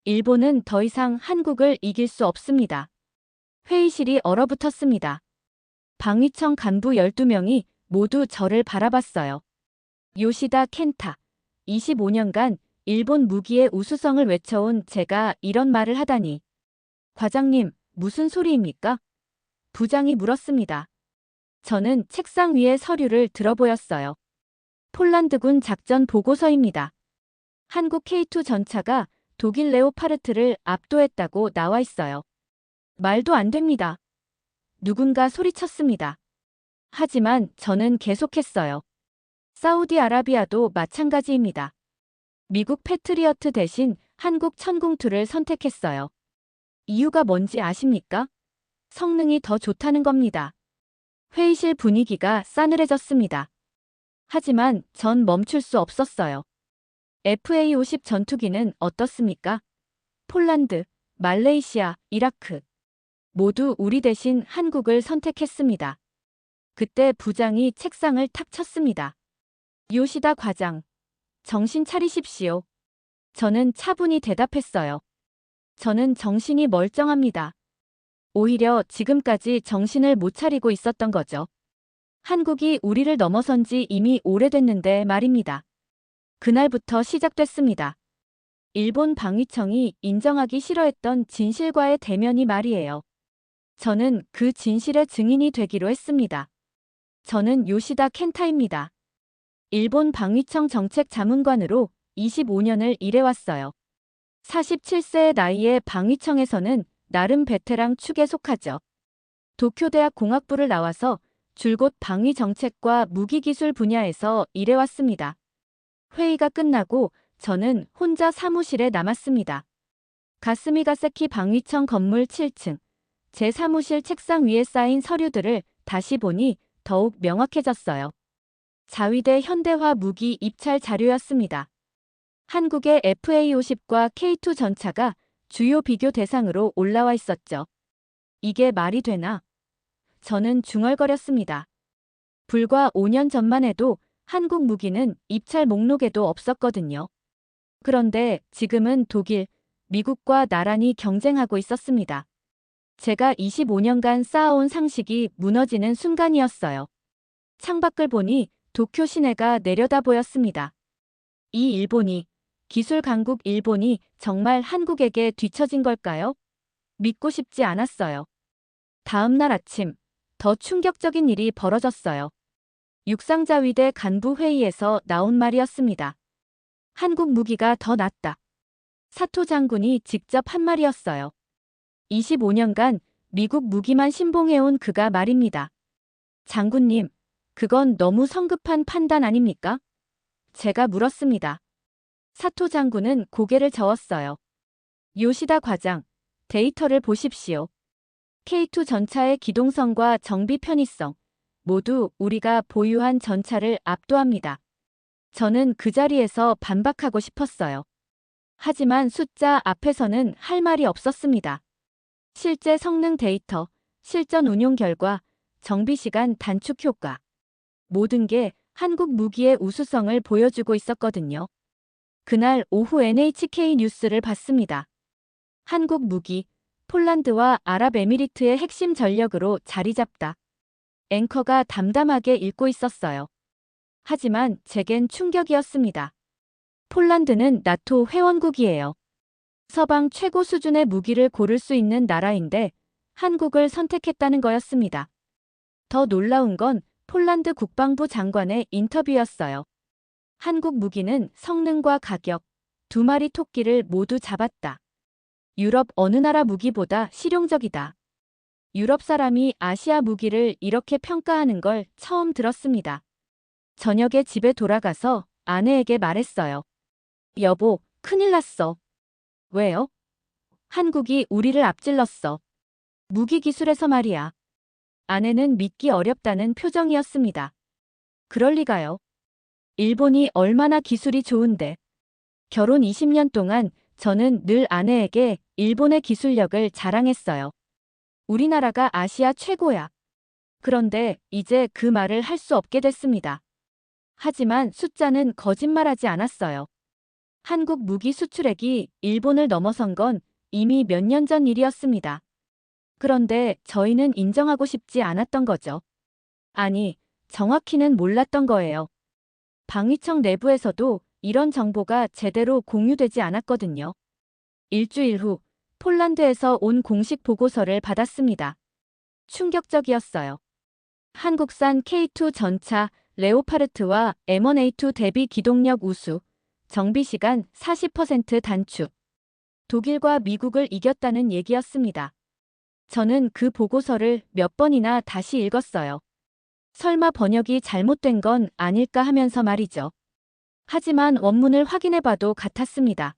일본은 더 이상 한국을 이길 수 없습니다. 회의실이 얼어붙었습니다. 방위청 간부 12명이 모두 저를 바라봤어요. 요시다 켄타. 25년간 일본 무기의 우수성을 외쳐온 제가 이런 말을 하다니. 과장님, 무슨 소리입니까? 부장이 물었습니다. 저는 책상 위에 서류를 들어보였어요. 폴란드군 작전 보고서입니다. 한국 K2 전차가 독일 레오파르트를 압도했다고 나와 있어요. 말도 안 됩니다. 누군가 소리쳤습니다. 하지만 저는 계속했어요. 사우디아라비아도 마찬가지입니다. 미국 패트리어트 대신 한국 천궁2를 선택했어요. 이유가 뭔지 아십니까? 성능이 더 좋다는 겁니다. 회의실 분위기가 싸늘해졌습니다. 하지만 전 멈출 수 없었어요. FA-50 전투기는 어떻습니까? 폴란드, 말레이시아, 이라크. 모두 우리 대신 한국을 선택했습니다. 그때 부장이 책상을 탁 쳤습니다. 요시다 과장, 정신 차리십시오. 저는 차분히 대답했어요. 저는 정신이 멀쩡합니다. 오히려 지금까지 정신을 못 차리고 있었던 거죠. 한국이 우리를 넘어선 지 이미 오래됐는데 말입니다. 그날부터 시작됐습니다. 일본 방위청이 인정하기 싫어했던 진실과의 대면이 말이에요. 저는 그 진실의 증인이 되기로 했습니다. 저는 요시다 켄타입니다. 일본 방위청 정책자문관으로 25년을 일해왔어요. 47세의 나이에 방위청에서는 나름 베테랑 축에 속하죠. 도쿄대학 공학부를 나와서 줄곧 방위정책과 무기기술 분야에서 일해왔습니다. 회의가 끝나고 저는 혼자 사무실에 남았습니다. 가스미가세키 방위청 건물 7층. 제 사무실 책상 위에 쌓인 서류들을 다시 보니 더욱 명확해졌어요. 자위대 현대화 무기 입찰 자료였습니다. 한국의 FA-50과 K2 전차가 주요 비교 대상으로 올라와 있었죠. 이게 말이 되나? 저는 중얼거렸습니다. 불과 5년 전만 해도 한국 무기는 입찰 목록에도 없었거든요. 그런데 지금은 독일, 미국과 나란히 경쟁하고 있었습니다. 제가 25년간 쌓아온 상식이 무너지는 순간이었어요. 창밖을 보니 도쿄 시내가 내려다 보였습니다. 이 일본이, 기술 강국 일본이 정말 한국에게 뒤처진 걸까요? 믿고 싶지 않았어요. 다음 날 아침, 더 충격적인 일이 벌어졌어요. 육상자위대 간부 회의에서 나온 말이었습니다. 한국 무기가 더 낫다. 사토 장군이 직접 한 말이었어요. 25년간 미국 무기만 신봉해온 그가 말입니다. 장군님, 그건 너무 성급한 판단 아닙니까? 제가 물었습니다. 사토 장군은 고개를 저었어요. 요시다 과장, 데이터를 보십시오. K2 전차의 기동성과 정비 편의성, 모두 우리가 보유한 전차를 압도합니다. 저는 그 자리에서 반박하고 싶었어요. 하지만 숫자 앞에서는 할 말이 없었습니다. 실제 성능 데이터, 실전 운용 결과, 정비 시간 단축 효과. 모든 게 한국 무기의 우수성을 보여주고 있었거든요. 그날 오후 NHK 뉴스를 봤습니다. 한국 무기, 폴란드와 아랍에미리트의 핵심 전력으로 자리 잡다. 앵커가 담담하게 읽고 있었어요. 하지만 제겐 충격이었습니다. 폴란드는 나토 회원국이에요. 서방 최고 수준의 무기를 고를 수 있는 나라인데 한국을 선택했다는 거였습니다. 더 놀라운 건 폴란드 국방부 장관의 인터뷰였어요. 한국 무기는 성능과 가격, 두 마리 토끼를 모두 잡았다. 유럽 어느 나라 무기보다 실용적이다. 유럽 사람이 아시아 무기를 이렇게 평가하는 걸 처음 들었습니다. 저녁에 집에 돌아가서 아내에게 말했어요. 여보, 큰일 났어. 왜요? 한국이 우리를 앞질렀어. 무기 기술에서 말이야. 아내는 믿기 어렵다는 표정이었습니다. 그럴 리가요. 일본이 얼마나 기술이 좋은데. 결혼 20년 동안 저는 늘 아내에게 일본의 기술력을 자랑했어요. 우리나라가 아시아 최고야. 그런데 이제 그 말을 할 수 없게 됐습니다. 하지만 숫자는 거짓말하지 않았어요. 한국 무기 수출액이 일본을 넘어선 건 이미 몇 년 전 일이었습니다. 그런데 저희는 인정하고 싶지 않았던 거죠. 아니, 정확히는 몰랐던 거예요. 방위청 내부에서도 이런 정보가 제대로 공유되지 않았거든요. 일주일 후 폴란드에서 온 공식 보고서를 받았습니다. 충격적이었어요. 한국산 K2 전차 레오파르트와 M1A2 대비 기동력 우수, 정비시간 40% 단축. 독일과 미국을 이겼다는 얘기였습니다. 저는 그 보고서를 몇 번이나 다시 읽었어요. 설마 번역이 잘못된 건 아닐까 하면서 말이죠. 하지만 원문을 확인해봐도 같았습니다.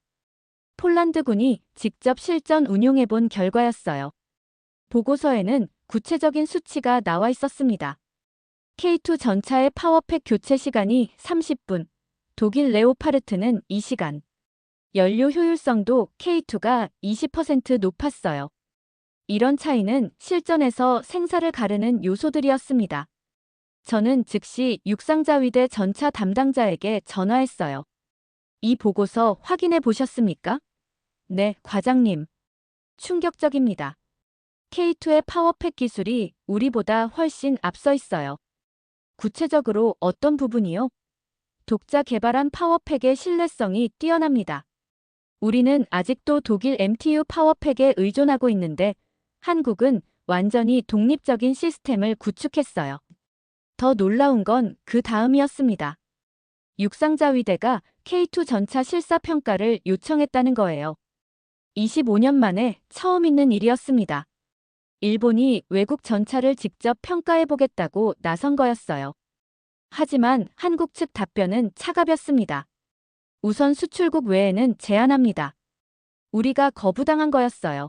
폴란드군이 직접 실전 운용해본 결과였어요. 보고서에는 구체적인 수치가 나와 있었습니다. K2 전차의 파워팩 교체 시간이 30분, 독일 레오파르트는 2시간. 연료 효율성도 K2가 20% 높았어요. 이런 차이는 실전에서 생사를 가르는 요소들이었습니다. 저는 즉시 육상자위대 전차 담당자에게 전화했어요. 이 보고서 확인해 보셨습니까? 네, 과장님. 충격적입니다. K2의 파워팩 기술이 우리보다 훨씬 앞서 있어요. 구체적으로 어떤 부분이요? 독자 개발한 파워팩의 신뢰성이 뛰어납니다. 우리는 아직도 독일 MTU 파워팩에 의존하고 있는데 한국은 완전히 독립적인 시스템을 구축했어요. 더 놀라운 건 그 다음이었습니다. 육상자위대가 K2 전차 실사평가를 요청했다는 거예요. 25년 만에 처음 있는 일이었습니다. 일본이 외국 전차를 직접 평가해보겠다고 나선 거였어요. 하지만 한국 측 답변은 차갑였습니다. 우선 수출국 외에는 제한합니다. 우리가 거부당한 거였어요.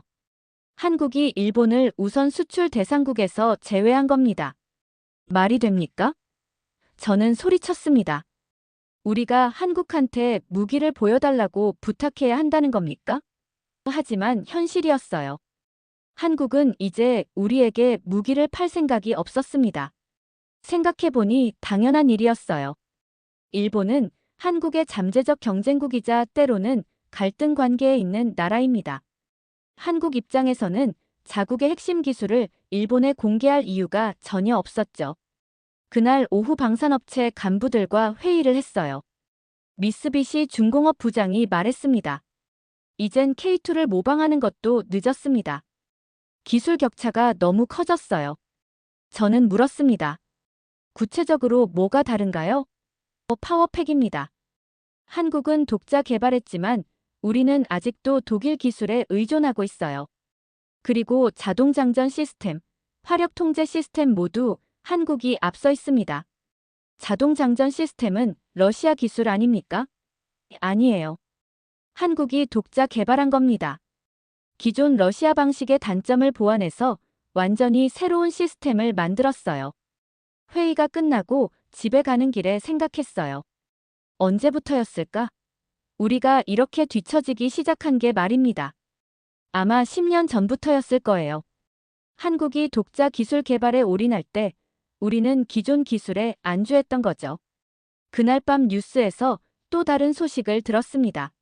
한국이 일본을 우선 수출 대상국에서 제외한 겁니다. 말이 됩니까? 저는 소리쳤습니다. 우리가 한국한테 무기를 보여달라고 부탁해야 한다는 겁니까? 하지만 현실이었어요. 한국은 이제 우리에게 무기를 팔 생각이 없었습니다. 생각해보니 당연한 일이었어요. 일본은 한국의 잠재적 경쟁국이자 때로는 갈등 관계에 있는 나라입니다. 한국 입장에서는 자국의 핵심 기술을 일본에 공개할 이유가 전혀 없었죠. 그날 오후 방산업체 간부들과 회의를 했어요. 미쓰비시 중공업 부장이 말했습니다. 이젠 K2를 모방하는 것도 늦었습니다. 기술 격차가 너무 커졌어요. 저는 물었습니다. 구체적으로 뭐가 다른가요? 파워팩입니다. 한국은 독자 개발했지만 우리는 아직도 독일 기술에 의존하고 있어요. 그리고 자동장전 시스템, 화력 통제 시스템 모두 한국이 앞서 있습니다. 자동장전 시스템은 러시아 기술 아닙니까? 아니에요. 한국이 독자 개발한 겁니다. 기존 러시아 방식의 단점을 보완해서 완전히 새로운 시스템을 만들었어요. 회의가 끝나고 집에 가는 길에 생각했어요. 언제부터였을까? 우리가 이렇게 뒤처지기 시작한 게 말입니다. 아마 10년 전부터였을 거예요. 한국이 독자 기술 개발에 올인할 때 우리는 기존 기술에 안주했던 거죠. 그날 밤 뉴스에서 또 다른 소식을 들었습니다.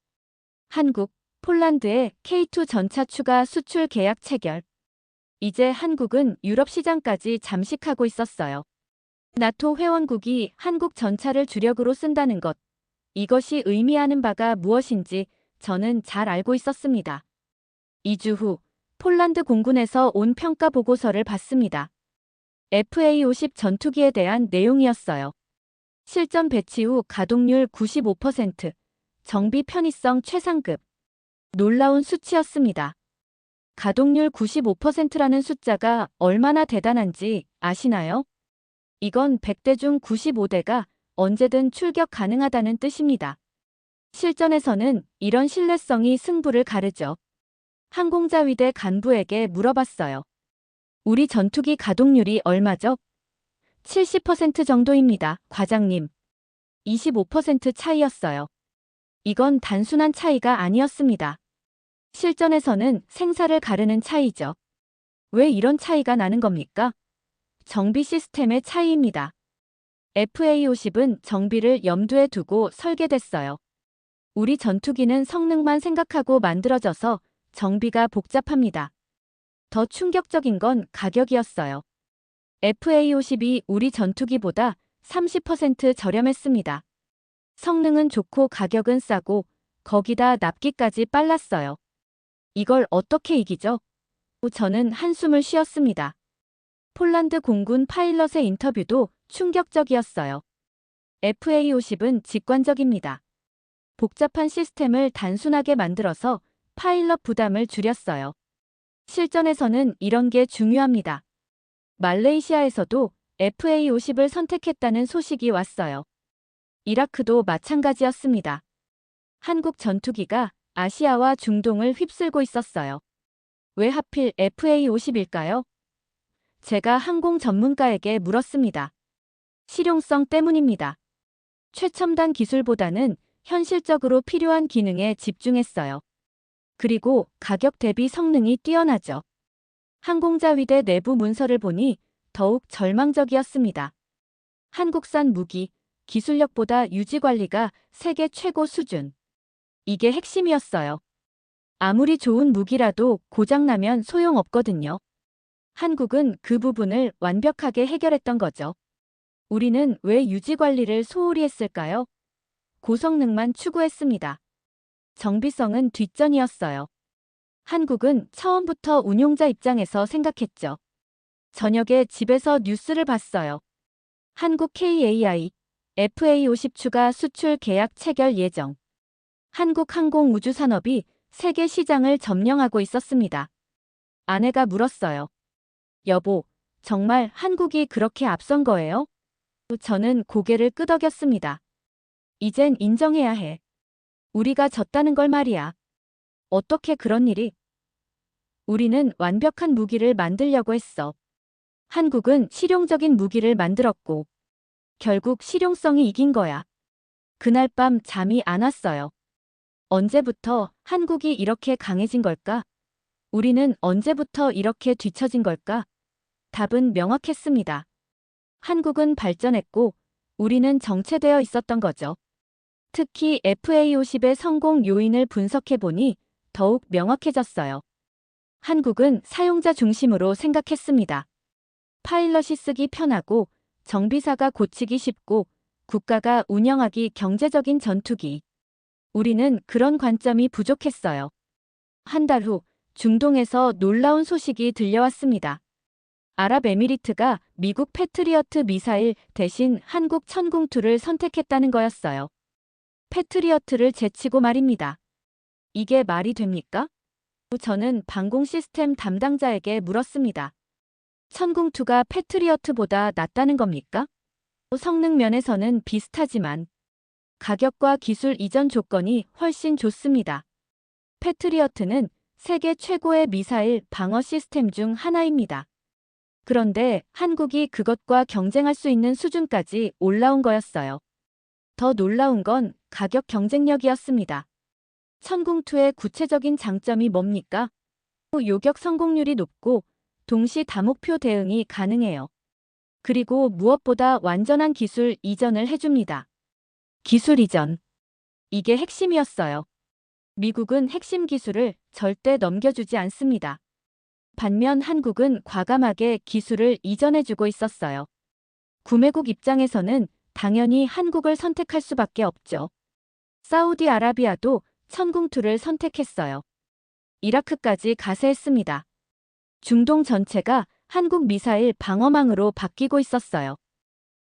한국, 폴란드의 K2 전차 추가 수출 계약 체결. 이제 한국은 유럽 시장까지 잠식하고 있었어요. 나토 회원국이 한국 전차를 주력으로 쓴다는 것. 이것이 의미하는 바가 무엇인지 저는 잘 알고 있었습니다. 2주 후 폴란드 공군에서 온 평가 보고서를 봤습니다. FA-50 전투기에 대한 내용이었어요. 실전 배치 후 가동률 95%, 정비 편의성 최상급. 놀라운 수치였습니다. 가동률 95%라는 숫자가 얼마나 대단한지 아시나요? 이건 100대 중 95대가 언제든 출격 가능하다는 뜻입니다. 실전에서는 이런 신뢰성이 승부를 가르죠. 항공자위대 간부에게 물어봤어요. 우리 전투기 가동률이 얼마죠? 70% 정도입니다, 과장님. 25% 차이였어요. 이건 단순한 차이가 아니었습니다. 실전에서는 생사를 가르는 차이죠. 왜 이런 차이가 나는 겁니까? 정비 시스템의 차이입니다. FA-50은 정비를 염두에 두고 설계됐어요. 우리 전투기는 성능만 생각하고 만들어져서 정비가 복잡합니다. 더 충격적인 건 가격이었어요. FA-50이 우리 전투기보다 30% 저렴했습니다. 성능은 좋고 가격은 싸고 거기다 납기까지 빨랐어요. 이걸 어떻게 이기죠? 저는 한숨을 쉬었습니다. 폴란드 공군 파일럿의 인터뷰도 충격적이었어요. FA-50은 직관적입니다. 복잡한 시스템을 단순하게 만들어서 파일럿 부담을 줄였어요. 실전에서는 이런 게 중요합니다. 말레이시아에서도 FA-50을 선택했다는 소식이 왔어요. 이라크도 마찬가지였습니다. 한국 전투기가 아시아와 중동을 휩쓸고 있었어요. 왜 하필 FA-50일까요? 제가 항공 전문가에게 물었습니다. 실용성 때문입니다. 최첨단 기술보다는 현실적으로 필요한 기능에 집중했어요. 그리고 가격 대비 성능이 뛰어나죠. 항공자위대 내부 문서를 보니 더욱 절망적이었습니다. 한국산 무기, 기술력보다 유지관리가 세계 최고 수준. 이게 핵심이었어요. 아무리 좋은 무기라도 고장나면 소용없거든요. 한국은 그 부분을 완벽하게 해결했던 거죠. 우리는 왜 유지관리를 소홀히 했을까요? 고성능만 추구했습니다. 정비성은 뒷전이었어요. 한국은 처음부터 운용자 입장에서 생각했죠. 저녁에 집에서 뉴스를 봤어요. 한국 KAI, FA-50 추가 수출 계약 체결 예정. 한국 항공우주산업이 세계 시장을 점령하고 있었습니다. 아내가 물었어요. 여보, 정말 한국이 그렇게 앞선 거예요? 저는 고개를 끄덕였습니다. 이젠 인정해야 해. 우리가 졌다는 걸 말이야. 어떻게 그런 일이? 우리는 완벽한 무기를 만들려고 했어. 한국은 실용적인 무기를 만들었고, 결국 실용성이 이긴 거야. 그날 밤 잠이 안 왔어요. 언제부터 한국이 이렇게 강해진 걸까? 우리는 언제부터 이렇게 뒤처진 걸까? 답은 명확했습니다. 한국은 발전했고, 우리는 정체되어 있었던 거죠. 특히 FA-50의 성공 요인을 분석해보니 더욱 명확해졌어요. 한국은 사용자 중심으로 생각했습니다. 파일럿이 쓰기 편하고 정비사가 고치기 쉽고 국가가 운영하기 경제적인 전투기. 우리는 그런 관점이 부족했어요. 한 달 후 중동에서 놀라운 소식이 들려왔습니다. 아랍에미리트가 미국 패트리어트 미사일 대신 한국 천궁2를 선택했다는 거였어요. 패트리어트를 제치고 말입니다. 이게 말이 됩니까? 저는 방공 시스템 담당자에게 물었습니다. 천궁2가 패트리어트보다 낫다는 겁니까? 성능 면에서는 비슷하지만 가격과 기술 이전 조건이 훨씬 좋습니다. 패트리어트는 세계 최고의 미사일 방어 시스템 중 하나입니다. 그런데 한국이 그것과 경쟁할 수 있는 수준까지 올라온 거였어요. 더 놀라운 건 가격 경쟁력이었습니다. 천궁2의 구체적인 장점이 뭡니까? 요격 성공률이 높고 동시 다목표 대응이 가능해요. 그리고 무엇보다 완전한 기술 이전을 해줍니다. 기술 이전. 이게 핵심이었어요. 미국은 핵심 기술을 절대 넘겨주지 않습니다. 반면 한국은 과감하게 기술을 이전해주고 있었어요. 구매국 입장에서는 당연히 한국을 선택할 수밖에 없죠. 사우디아라비아도 천궁2를 선택했어요. 이라크까지 가세했습니다. 중동 전체가 한국 미사일 방어망으로 바뀌고 있었어요.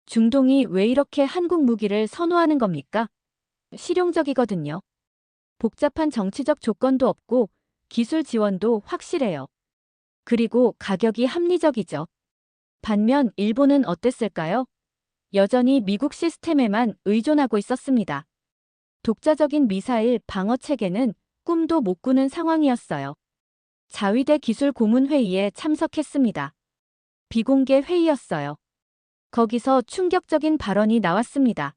중동이 왜 이렇게 한국 무기를 선호하는 겁니까? 실용적이거든요. 복잡한 정치적 조건도 없고 기술 지원도 확실해요. 그리고 가격이 합리적이죠. 반면 일본은 어땠을까요? 여전히 미국 시스템에만 의존하고 있었습니다. 독자적인 미사일 방어 체계는 꿈도 못 꾸는 상황이었어요. 자위대 기술 고문 회의에 참석했습니다. 비공개 회의였어요. 거기서 충격적인 발언이 나왔습니다.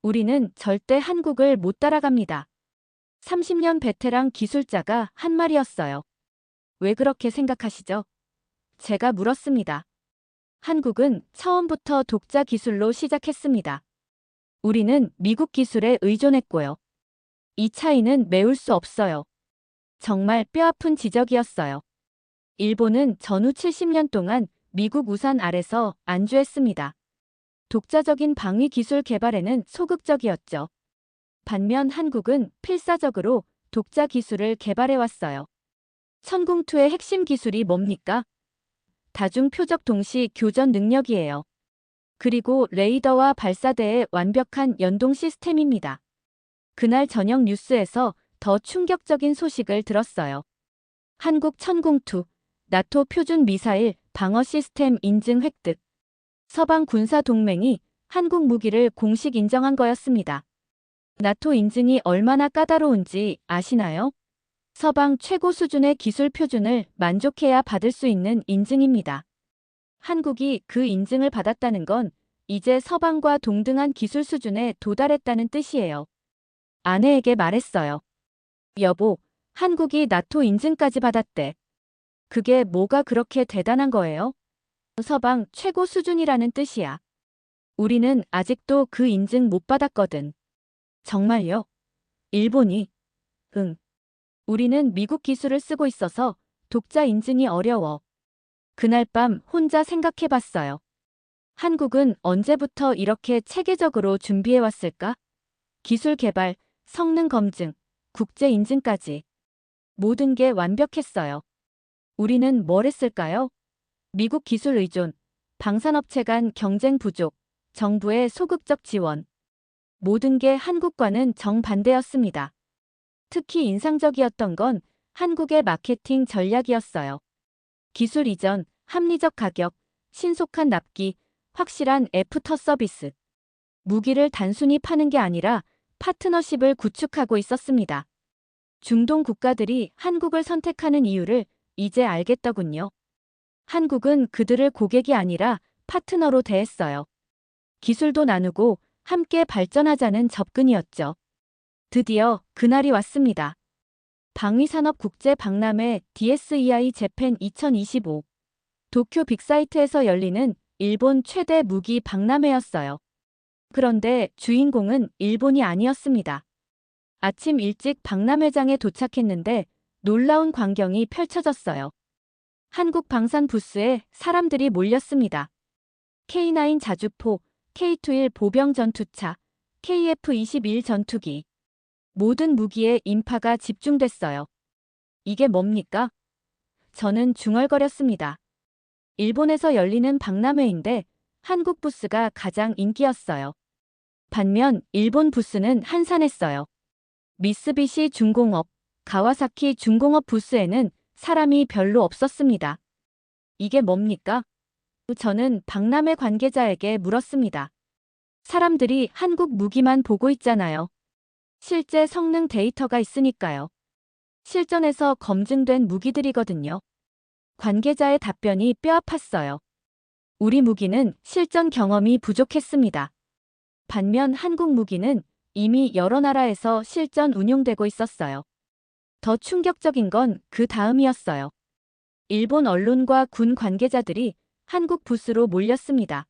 우리는 절대 한국을 못 따라갑니다. 30년 베테랑 기술자가 한 말이었어요. 왜 그렇게 생각하시죠? 제가 물었습니다. 한국은 처음부터 독자 기술로 시작했습니다. 우리는 미국 기술에 의존했고요. 이 차이는 메울 수 없어요. 정말 뼈아픈 지적이었어요. 일본은 전후 70년 동안 미국 우산 아래서 안주했습니다. 독자적인 방위 기술 개발에는 소극적이었죠. 반면 한국은 필사적으로 독자 기술을 개발해왔어요. 천궁2의 핵심 기술이 뭡니까? 다중 표적 동시 교전 능력이에요. 그리고 레이더와 발사대의 완벽한 연동 시스템입니다. 그날 저녁 뉴스에서 더 충격적인 소식을 들었어요. 한국 천궁2, 나토 표준 미사일 방어 시스템 인증 획득. 서방 군사 동맹이 한국 무기를 공식 인정한 거였습니다. 나토 인증이 얼마나 까다로운지 아시나요? 서방 최고 수준의 기술 표준을 만족해야 받을 수 있는 인증입니다. 한국이 그 인증을 받았다는 건 이제 서방과 동등한 기술 수준에 도달했다는 뜻이에요. 아내에게 말했어요. 여보, 한국이 나토 인증까지 받았대. 그게 뭐가 그렇게 대단한 거예요? 서방 최고 수준이라는 뜻이야. 우리는 아직도 그 인증 못 받았거든. 정말요? 일본이? 응. 우리는 미국 기술을 쓰고 있어서 독자 인증이 어려워. 그날 밤 혼자 생각해봤어요. 한국은 언제부터 이렇게 체계적으로 준비해왔을까? 기술 개발, 성능 검증, 국제 인증까지. 모든 게 완벽했어요. 우리는 뭘 했을까요? 미국 기술 의존, 방산업체 간 경쟁 부족, 정부의 소극적 지원. 모든 게 한국과는 정반대였습니다. 특히 인상적이었던 건 한국의 마케팅 전략이었어요. 기술 이전, 합리적 가격, 신속한 납기, 확실한 애프터 서비스. 무기를 단순히 파는 게 아니라 파트너십을 구축하고 있었습니다. 중동 국가들이 한국을 선택하는 이유를 이제 알겠더군요. 한국은 그들을 고객이 아니라 파트너로 대했어요. 기술도 나누고 함께 발전하자는 접근이었죠. 드디어 그날이 왔습니다. 방위산업 국제 박람회 DSEI 재팬 2025. 도쿄 빅사이트에서 열리는 일본 최대 무기 박람회였어요. 그런데 주인공은 일본이 아니었습니다. 아침 일찍 박람회장에 도착했는데 놀라운 광경이 펼쳐졌어요. 한국 방산 부스에 사람들이 몰렸습니다. K9 자주포, K21 보병 전투차, KF-21 전투기. 모든 무기에 인파가 집중됐어요. 이게 뭡니까? 저는 중얼거렸습니다. 일본에서 열리는 박람회인데 한국 부스가 가장 인기였어요. 반면 일본 부스는 한산했어요. 미쓰비시 중공업, 가와사키 중공업 부스에는 사람이 별로 없었습니다. 이게 뭡니까? 저는 박람회 관계자에게 물었습니다. 사람들이 한국 무기만 보고 있잖아요. 실제 성능 데이터가 있으니까요. 실전에서 검증된 무기들이거든요. 관계자의 답변이 뼈아팠어요. 우리 무기는 실전 경험이 부족했습니다. 반면 한국 무기는 이미 여러 나라에서 실전 운용되고 있었어요. 더 충격적인 건 그 다음이었어요. 일본 언론과 군 관계자들이 한국 부스로 몰렸습니다.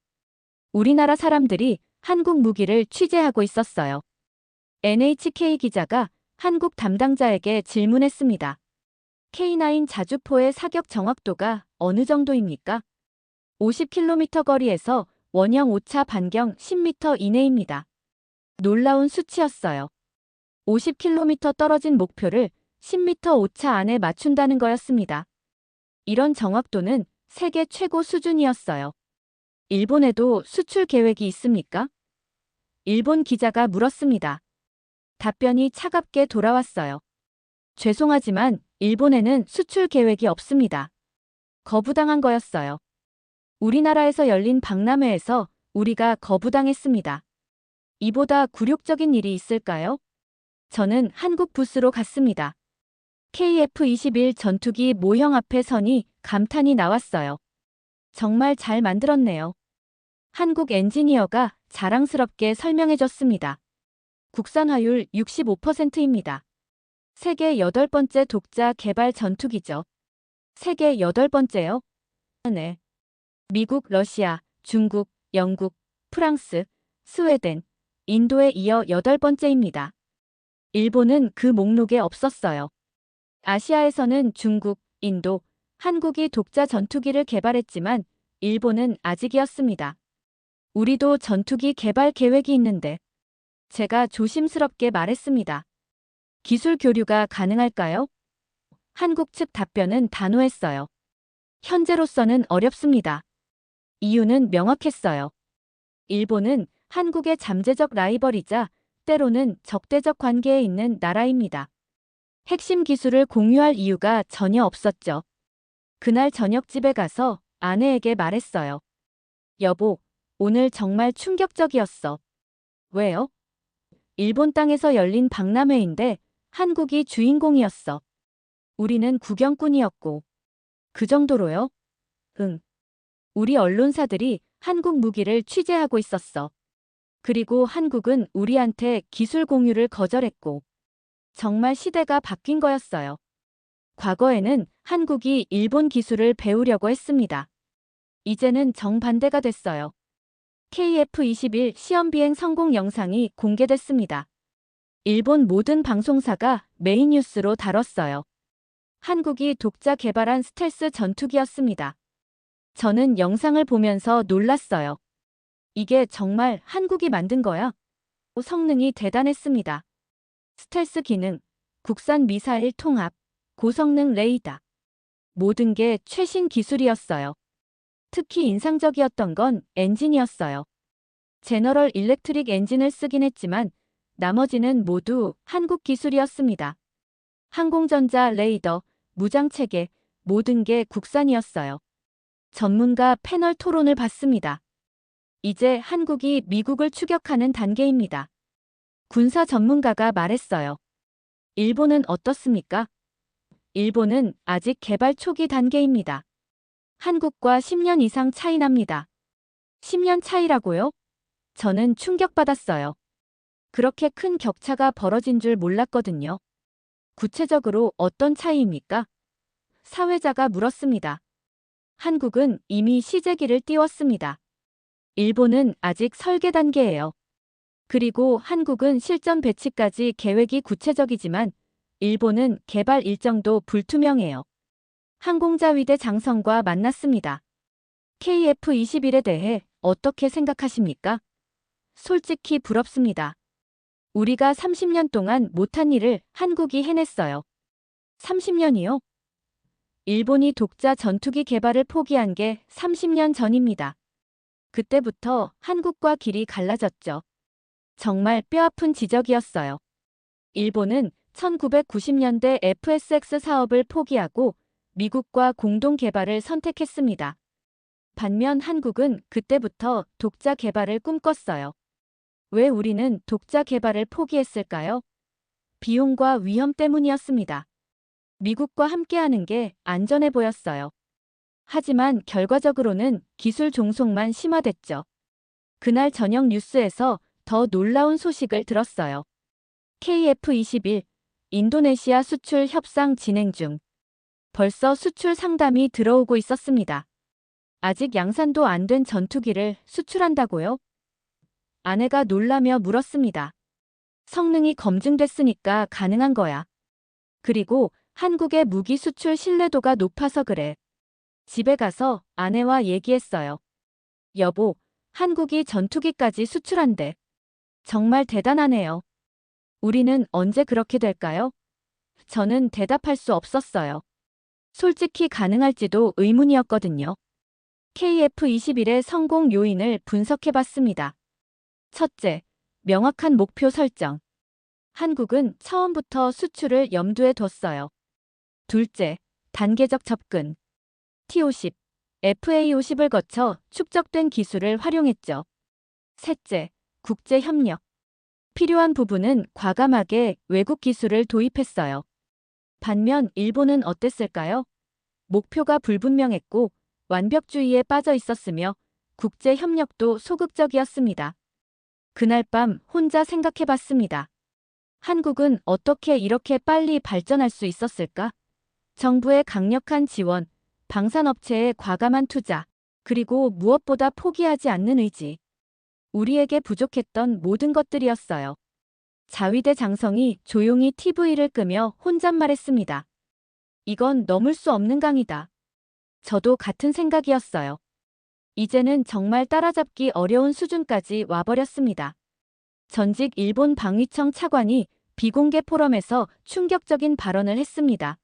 우리나라 사람들이 한국 무기를 취재하고 있었어요. NHK 기자가 한국 담당자에게 질문했습니다. K9 자주포의 사격 정확도가 어느 정도입니까? 50km 거리에서 원형 오차 반경 10m 이내입니다. 놀라운 수치였어요. 50km 떨어진 목표를 10m 오차 안에 맞춘다는 거였습니다. 이런 정확도는 세계 최고 수준이었어요. 일본에도 수출 계획이 있습니까? 일본 기자가 물었습니다. 답변이 차갑게 돌아왔어요. 죄송하지만 일본에는 수출 계획이 없습니다. 거부당한 거였어요. 우리나라에서 열린 박람회에서 우리가 거부당했습니다. 이보다 굴욕적인 일이 있을까요? 저는 한국 부스로 갔습니다. KF-21 전투기 모형 앞에 서니 감탄이 나왔어요. 정말 잘 만들었네요. 한국 엔지니어가 자랑스럽게 설명해줬습니다. 국산화율 65%입니다. 세계 8번째 독자 개발 전투기죠. 세계 8번째요? 네. 미국, 러시아, 중국, 영국, 프랑스, 스웨덴, 인도에 이어 8번째입니다. 일본은 그 목록에 없었어요. 아시아에서는 중국, 인도, 한국이 독자 전투기를 개발했지만 일본은 아직이었습니다. 우리도 전투기 개발 계획이 있는데 제가 조심스럽게 말했습니다. 기술 교류가 가능할까요? 한국 측 답변은 단호했어요. 현재로서는 어렵습니다. 이유는 명확했어요. 일본은 한국의 잠재적 라이벌이자 때로는 적대적 관계에 있는 나라입니다. 핵심 기술을 공유할 이유가 전혀 없었죠. 그날 저녁 집에 가서 아내에게 말했어요. 여보, 오늘 정말 충격적이었어. 왜요? 일본 땅에서 열린 박람회인데 한국이 주인공이었어. 우리는 구경꾼이었고. 그 정도로요? 응. 우리 언론사들이 한국 무기를 취재하고 있었어. 그리고 한국은 우리한테 기술 공유를 거절했고. 정말 시대가 바뀐 거였어요. 과거에는 한국이 일본 기술을 배우려고 했습니다. 이제는 정반대가 됐어요. KF-21 시험비행 성공 영상이 공개됐습니다. 일본 모든 방송사가 메인 뉴스로 다뤘어요. 한국이 독자 개발한 스텔스 전투기였습니다. 저는 영상을 보면서 놀랐어요. 이게 정말 한국이 만든 거야? 성능이 대단했습니다. 스텔스 기능, 국산 미사일 통합, 고성능 레이더. 모든 게 최신 기술이었어요. 특히 인상적이었던 건 엔진이었어요. 제너럴 일렉트릭 엔진을 쓰긴 했지만 나머지는 모두 한국 기술이었습니다. 항공전자 레이더, 무장체계, 모든 게 국산이었어요. 전문가 패널 토론을 받습니다. 이제 한국이 미국을 추격하는 단계입니다. 군사 전문가가 말했어요. 일본은 어떻습니까? 일본은 아직 개발 초기 단계입니다. 한국과 10년 이상 차이 납니다. 10년 차이라고요? 저는 충격받았어요. 그렇게 큰 격차가 벌어진 줄 몰랐거든요. 구체적으로 어떤 차이입니까? 사회자가 물었습니다. 한국은 이미 시제기를 띄웠습니다. 일본은 아직 설계 단계예요. 그리고 한국은 실전 배치까지 계획이 구체적이지만 일본은 개발 일정도 불투명해요. 항공자위대 장성과 만났습니다. KF-21에 대해 어떻게 생각하십니까? 솔직히 부럽습니다. 우리가 30년 동안 못한 일을 한국이 해냈어요. 30년이요? 일본이 독자 전투기 개발을 포기한 게 30년 전입니다. 그때부터 한국과 길이 갈라졌죠. 정말 뼈아픈 지적이었어요. 일본은 1990년대 FSX 사업을 포기하고 미국과 공동 개발을 선택했습니다. 반면 한국은 그때부터 독자 개발을 꿈꿨어요. 왜 우리는 독자 개발을 포기했을까요? 비용과 위험 때문이었습니다. 미국과 함께하는 게 안전해 보였어요. 하지만 결과적으로는 기술 종속만 심화됐죠. 그날 저녁 뉴스에서 더 놀라운 소식을 들었어요. KF-21 인도네시아 수출 협상 진행 중. 벌써 수출 상담이 들어오고 있었습니다. 아직 양산도 안 된 전투기를 수출한다고요? 아내가 놀라며 물었습니다. 성능이 검증됐으니까 가능한 거야. 그리고 한국의 무기 수출 신뢰도가 높아서 그래. 집에 가서 아내와 얘기했어요. 여보, 한국이 전투기까지 수출한대. 정말 대단하네요. 우리는 언제 그렇게 될까요? 저는 대답할 수 없었어요. 솔직히 가능할지도 의문이었거든요. KF-21의 성공 요인을 분석해봤습니다. 첫째, 명확한 목표 설정. 한국은 처음부터 수출을 염두에 뒀어요. 둘째, 단계적 접근. T50, FA50을 거쳐 축적된 기술을 활용했죠. 셋째, 국제 협력. 필요한 부분은 과감하게 외국 기술을 도입했어요. 반면 일본은 어땠을까요? 목표가 불분명했고 완벽주의에 빠져 있었으며 국제 협력도 소극적이었습니다. 그날 밤 혼자 생각해봤습니다. 한국은 어떻게 이렇게 빨리 발전할 수 있었을까? 정부의 강력한 지원, 방산업체의 과감한 투자, 그리고 무엇보다 포기하지 않는 의지. 우리에게 부족했던 모든 것들이었어요. 자위대 장성이 조용히 TV를 끄며 혼잣말했습니다. 이건 넘을 수 없는 강이다. 저도 같은 생각이었어요. 이제는 정말 따라잡기 어려운 수준까지 와버렸습니다. 전직 일본 방위청 차관이 비공개 포럼에서 충격적인 발언을 했습니다.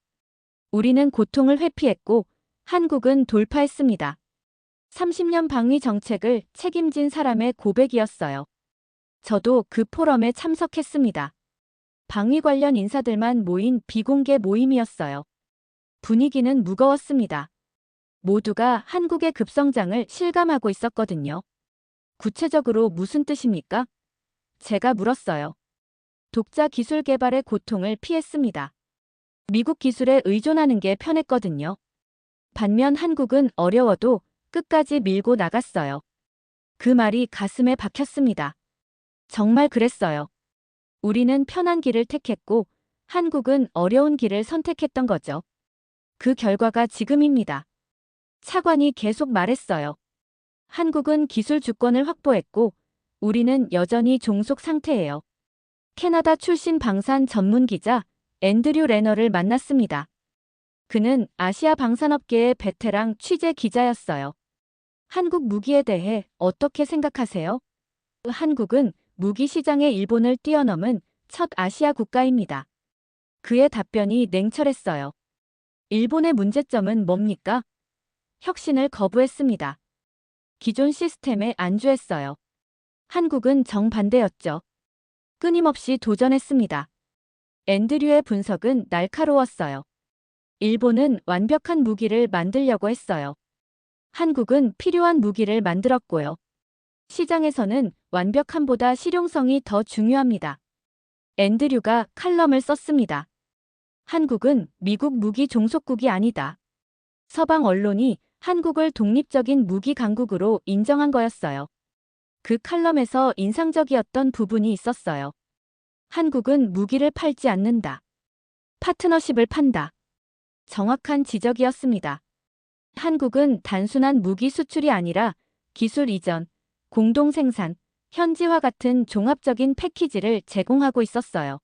우리는 고통을 회피했고 한국은 돌파했습니다. 30년 방위 정책을 책임진 사람의 고백이었어요. 저도 그 포럼에 참석했습니다. 방위 관련 인사들만 모인 비공개 모임이었어요. 분위기는 무거웠습니다. 모두가 한국의 급성장을 실감하고 있었거든요. 구체적으로 무슨 뜻입니까? 제가 물었어요. 독자 기술 개발의 고통을 피했습니다. 미국 기술에 의존하는 게 편했거든요. 반면 한국은 어려워도 끝까지 밀고 나갔어요. 그 말이 가슴에 박혔습니다. 정말 그랬어요. 우리는 편한 길을 택했고 한국은 어려운 길을 선택했던 거죠. 그 결과가 지금입니다. 차관이 계속 말했어요. 한국은 기술 주권을 확보했고 우리는 여전히 종속 상태예요. 캐나다 출신 방산 전문 기자 앤드류 레너를 만났습니다. 그는 아시아 방산업계의 베테랑 취재 기자였어요. 한국 무기에 대해 어떻게 생각하세요? 한국은 무기 시장의 일본을 뛰어넘은 첫 아시아 국가입니다. 그의 답변이 냉철했어요. 일본의 문제점은 뭡니까? 혁신을 거부했습니다. 기존 시스템에 안주했어요. 한국은 정반대였죠. 끊임없이 도전했습니다. 앤드류의 분석은 날카로웠어요. 일본은 완벽한 무기를 만들려고 했어요. 한국은 필요한 무기를 만들었고요. 시장에서는 완벽함보다 실용성이 더 중요합니다. 앤드류가 칼럼을 썼습니다. 한국은 미국 무기 종속국이 아니다. 서방 언론이 한국을 독립적인 무기 강국으로 인정한 거였어요. 그 칼럼에서 인상적이었던 부분이 있었어요. 한국은 무기를 팔지 않는다. 파트너십을 판다. 정확한 지적이었습니다. 한국은 단순한 무기 수출이 아니라 기술 이전, 공동 생산, 현지화 같은 종합적인 패키지를 제공하고 있었어요.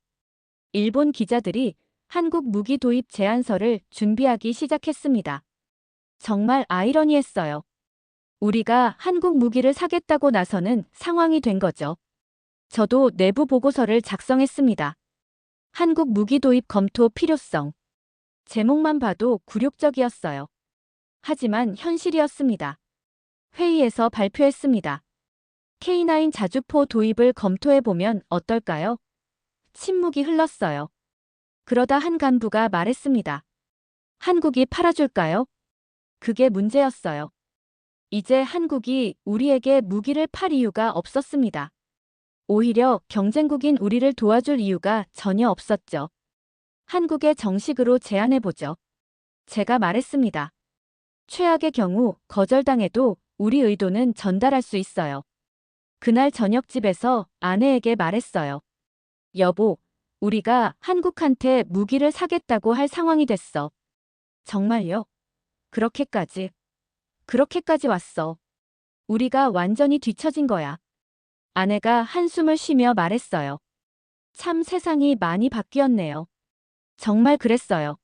일본 기자들이 한국 무기 도입 제안서를 준비하기 시작했습니다. 정말 아이러니했어요. 우리가 한국 무기를 사겠다고 나서는 상황이 된 거죠. 저도 내부 보고서를 작성했습니다. 한국 무기 도입 검토 필요성. 제목만 봐도 굴욕적이었어요. 하지만 현실이었습니다. 회의에서 발표했습니다. K9 자주포 도입을 검토해보면 어떨까요? 침묵이 흘렀어요. 그러다 한 간부가 말했습니다. 한국이 팔아줄까요? 그게 문제였어요. 이제 한국이 우리에게 무기를 팔 이유가 없었습니다. 오히려 경쟁국인 우리를 도와줄 이유가 전혀 없었죠. 한국에 정식으로 제안해보죠. 제가 말했습니다. 최악의 경우 거절당해도 우리 의도는 전달할 수 있어요. 그날 저녁집에서 아내에게 말했어요. 여보, 우리가 한국한테 무기를 사겠다고 할 상황이 됐어. 정말요? 그렇게까지 왔어. 우리가 완전히 뒤처진 거야. 아내가 한숨을 쉬며 말했어요. 참 세상이 많이 바뀌었네요. 정말 그랬어요.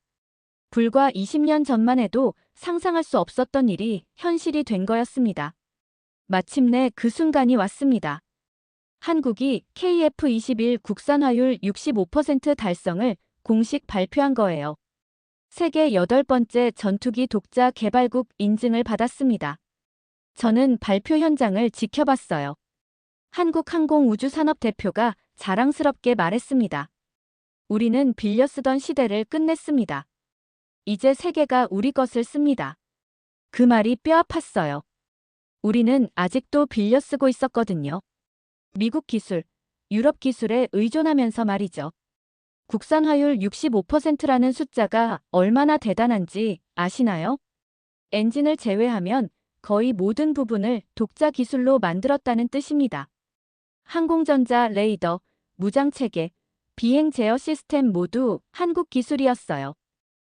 불과 20년 전만 해도 상상할 수 없었던 일이 현실이 된 거였습니다. 마침내 그 순간이 왔습니다. 한국이 KF-21 국산화율 65% 달성을 공식 발표한 거예요. 세계 8번째 전투기 독자 개발국 인증을 받았습니다. 저는 발표 현장을 지켜봤어요. 한국항공우주산업 대표가 자랑스럽게 말했습니다. 우리는 빌려 쓰던 시대를 끝냈습니다. 이제 세계가 우리 것을 씁니다. 그 말이 뼈아팠어요. 우리는 아직도 빌려 쓰고 있었거든요. 미국 기술, 유럽 기술에 의존하면서 말이죠. 국산화율 65%라는 숫자가 얼마나 대단한지 아시나요? 엔진을 제외하면 거의 모든 부분을 독자 기술로 만들었다는 뜻입니다. 항공전자, 레이더, 무장체계, 비행 제어 시스템 모두 한국 기술이었어요.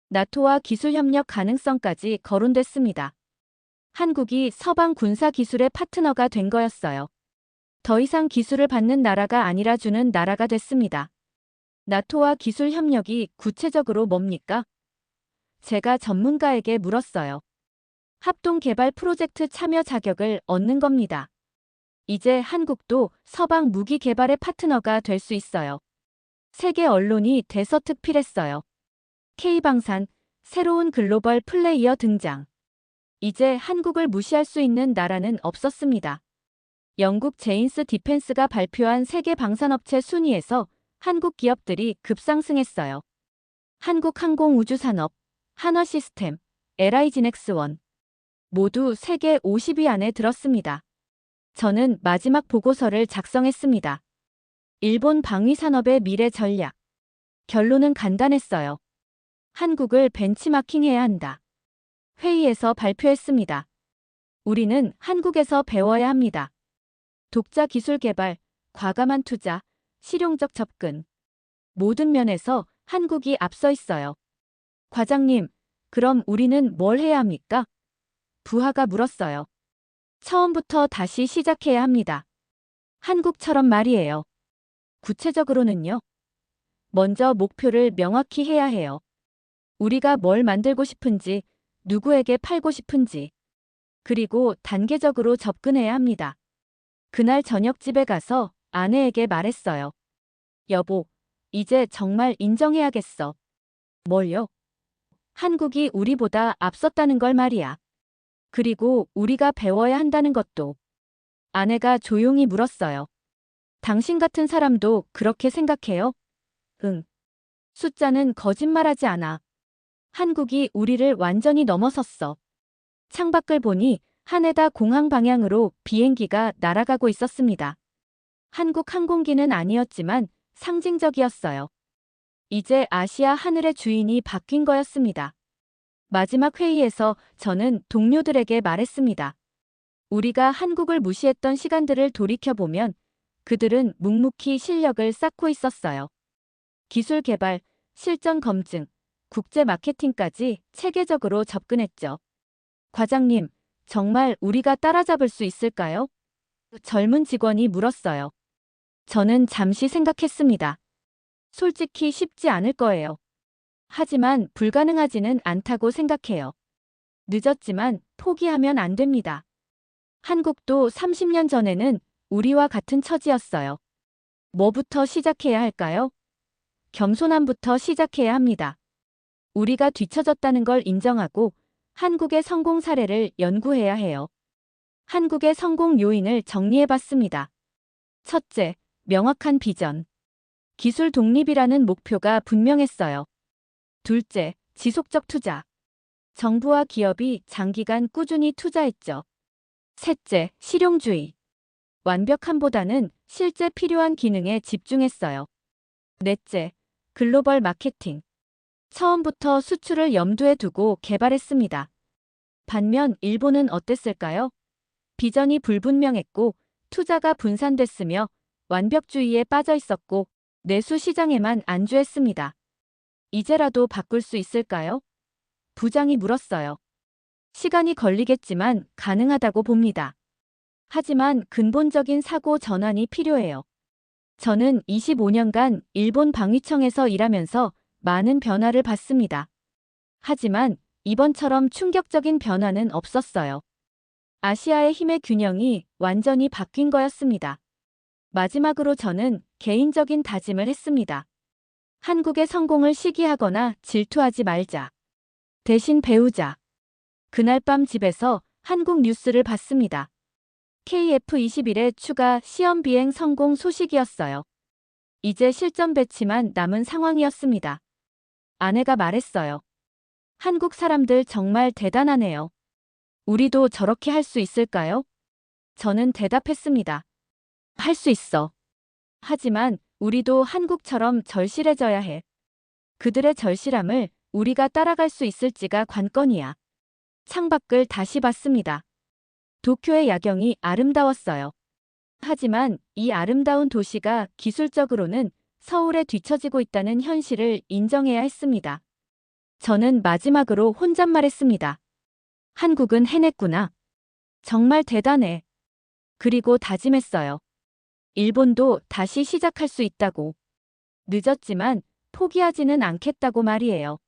나토와 기술 협력 가능성까지 거론됐습니다. 한국이 서방 군사 기술의 파트너가 된 거였어요. 더 이상 기술을 받는 나라가 아니라 주는 나라가 됐습니다. 나토와 기술 협력이 구체적으로 뭡니까? 제가 전문가에게 물었어요. 합동 개발 프로젝트 참여 자격을 얻는 겁니다. 이제 한국도 서방 무기 개발의 파트너가 될 수 있어요. 세계 언론이 대서특필했어요. K방산, 새로운 글로벌 플레이어 등장. 이제 한국을 무시할 수 있는 나라는 없었습니다. 영국 제인스 디펜스가 발표한 세계 방산업체 순위에서 한국 기업들이 급상승했어요. 한국항공우주산업, 한화시스템, LI지넥스원 모두 세계 50위 안에 들었습니다. 저는 마지막 보고서를 작성했습니다. 일본 방위산업의 미래 전략. 결론은 간단했어요. 한국을 벤치마킹해야 한다. 회의에서 발표했습니다. 우리는 한국에서 배워야 합니다. 독자 기술 개발, 과감한 투자, 실용적 접근. 모든 면에서 한국이 앞서 있어요. 과장님, 그럼 우리는 뭘 해야 합니까? 부하가 물었어요. 처음부터 다시 시작해야 합니다. 한국처럼 말이에요. 구체적으로는요? 먼저 목표를 명확히 해야 해요. 우리가 뭘 만들고 싶은지, 누구에게 팔고 싶은지. 그리고 단계적으로 접근해야 합니다. 그날 저녁 집에 가서 아내에게 말했어요. 여보, 이제 정말 인정해야겠어. 뭘요? 한국이 우리보다 앞섰다는 걸 말이야. 그리고 우리가 배워야 한다는 것도. 아내가 조용히 물었어요. 당신 같은 사람도 그렇게 생각해요? 응. 숫자는 거짓말하지 않아. 한국이 우리를 완전히 넘어섰어. 창밖을 보니 하네다 공항 방향으로 비행기가 날아가고 있었습니다. 한국 항공기는 아니었지만 상징적이었어요. 이제 아시아 하늘의 주인이 바뀐 거였습니다. 마지막 회의에서 저는 동료들에게 말했습니다. 우리가 한국을 무시했던 시간들을 돌이켜보면 그들은 묵묵히 실력을 쌓고 있었어요. 기술 개발, 실전 검증, 국제 마케팅까지 체계적으로 접근했죠. 과장님, 정말 우리가 따라잡을 수 있을까요? 젊은 직원이 물었어요. 저는 잠시 생각했습니다. 솔직히 쉽지 않을 거예요. 하지만 불가능하지는 않다고 생각해요. 늦었지만 포기하면 안 됩니다. 한국도 30년 전에는 우리와 같은 처지였어요. 뭐부터 시작해야 할까요? 겸손함부터 시작해야 합니다. 우리가 뒤처졌다는 걸 인정하고 한국의 성공 사례를 연구해야 해요. 한국의 성공 요인을 정리해봤습니다. 첫째, 명확한 비전. 기술 독립이라는 목표가 분명했어요. 둘째, 지속적 투자. 정부와 기업이 장기간 꾸준히 투자했죠. 셋째, 실용주의. 완벽함보다는 실제 필요한 기능에 집중했어요. 넷째, 글로벌 마케팅. 처음부터 수출을 염두에 두고 개발했습니다. 반면 일본은 어땠을까요? 비전이 불분명했고 투자가 분산됐으며 완벽주의에 빠져 있었고 내수 시장에만 안주했습니다. 이제라도 바꿀 수 있을까요? 부장이 물었어요. 시간이 걸리겠지만 가능하다고 봅니다. 하지만 근본적인 사고 전환이 필요해요. 저는 25년간 일본 방위청에서 일하면서 많은 변화를 봤습니다. 하지만 이번처럼 충격적인 변화는 없었어요. 아시아의 힘의 균형이 완전히 바뀐 거였습니다. 마지막으로 저는 개인적인 다짐을 했습니다. 한국의 성공을 시기하거나 질투하지 말자. 대신 배우자. 그날 밤 집에서 한국 뉴스를 봤습니다. KF-21의 추가 시험 비행 성공 소식이었어요. 이제 실전 배치만 남은 상황이었습니다. 아내가 말했어요. 한국 사람들 정말 대단하네요. 우리도 저렇게 할 수 있을까요? 저는 대답했습니다. 할 수 있어. 하지만 우리도 한국처럼 절실해져야 해. 그들의 절실함을 우리가 따라갈 수 있을지가 관건이야. 창밖을 다시 봤습니다. 도쿄의 야경이 아름다웠어요. 하지만 이 아름다운 도시가 기술적으로는 서울에 뒤처지고 있다는 현실을 인정해야 했습니다. 저는 마지막으로 혼잣말했습니다. 한국은 해냈구나. 정말 대단해. 그리고 다짐했어요. 일본도 다시 시작할 수 있다고. 늦었지만 포기하지는 않겠다고 말이에요.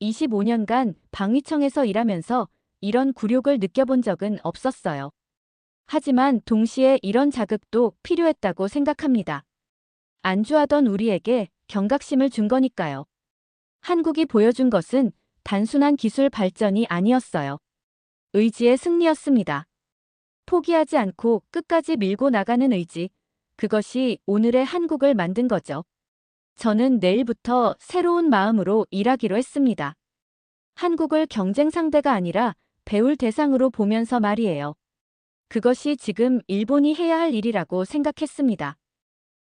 25년간 방위청에서 일하면서 이런 굴욕을 느껴본 적은 없었어요. 하지만 동시에 이런 자극도 필요했다고 생각합니다. 안주하던 우리에게 경각심을 준 거니까요. 한국이 보여준 것은 단순한 기술 발전이 아니었어요. 의지의 승리였습니다. 포기하지 않고 끝까지 밀고 나가는 의지. 그것이 오늘의 한국을 만든 거죠. 저는 내일부터 새로운 마음으로 일하기로 했습니다. 한국을 경쟁 상대가 아니라 배울 대상으로 보면서 말이에요. 그것이 지금 일본이 해야 할 일이라고 생각했습니다.